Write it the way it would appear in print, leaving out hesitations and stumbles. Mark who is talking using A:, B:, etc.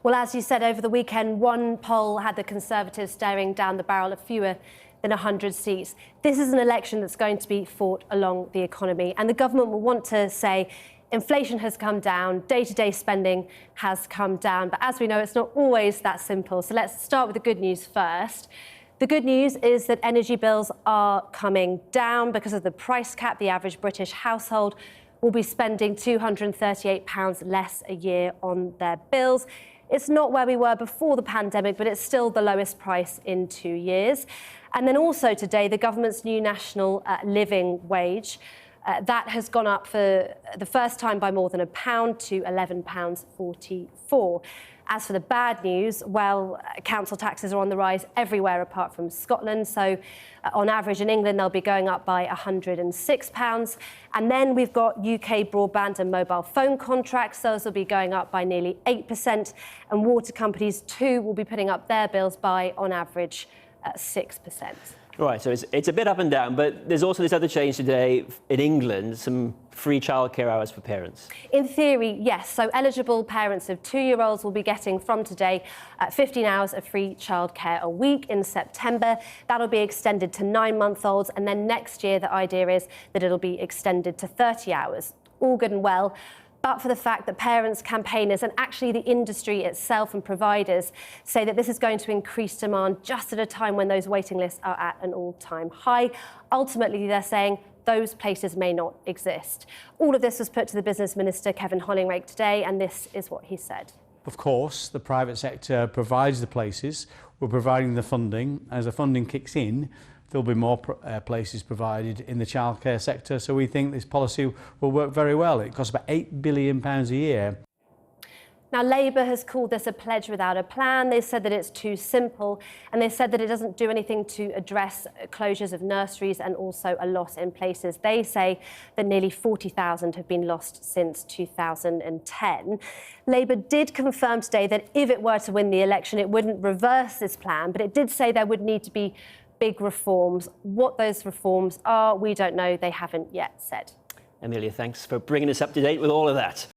A: Well, as you said, over the weekend, one poll had the Conservatives staring down the barrel of fewer than 100 seats. This is an election that's going to be fought along the economy, and the government will want to say inflation has come down, day-to-day spending has come down. But as we know, it's not always that simple. So let's start with the good news first. The good news is that energy bills are coming down because of the price cap. The average British household will be spending £238 less a year on their bills. It's not where we were before the pandemic, but it's still the lowest price in 2 years. And then also today, the government's new national living wage, that has gone up for the first time by more than £1 to £11.44. As for the bad news, well, council taxes are on the rise everywhere apart from Scotland. So on average in England, they'll be going up by £106. And then we've got UK broadband and mobile phone contracts. Those will be going up by nearly 8%. And water companies too will be putting up their bills by, on average, 6%.
B: Right, so it's a bit up and down, but there's also this other change today in England, some free childcare hours for parents. In
A: theory, yes. So eligible parents of 2-year-olds will be getting from today 15 hours of free childcare a week in September. That'll be extended to 9-month-olds, and then next year the idea is that it'll be extended to 30 hours. All good and well, but for the fact that parents, campaigners and actually the industry itself and providers say that this is going to increase demand just at a time when those waiting lists are at an all-time high. Ultimately, they're saying those places may not exist. All of this was put to the Business Minister, Kevin Hollingrake, today, and this is what he said.
C: Of course, the private sector provides the places. We're providing the funding. As the funding kicks in, there'll be more places provided in the childcare sector. So we think this policy will work very well. It costs about £8 billion a year.
A: Now, Labour has called this a pledge without a plan. They said that it's too simple, and they said that it doesn't do anything to address closures of nurseries and also a loss in places. They say that nearly 40,000 have been lost since 2010. Labour did confirm today that if it were to win the election, it wouldn't reverse this plan, but it did say there would need to be big reforms. What those reforms are, we don't know. They haven't yet said.
B: Amelia, thanks for bringing us up to date with all of that.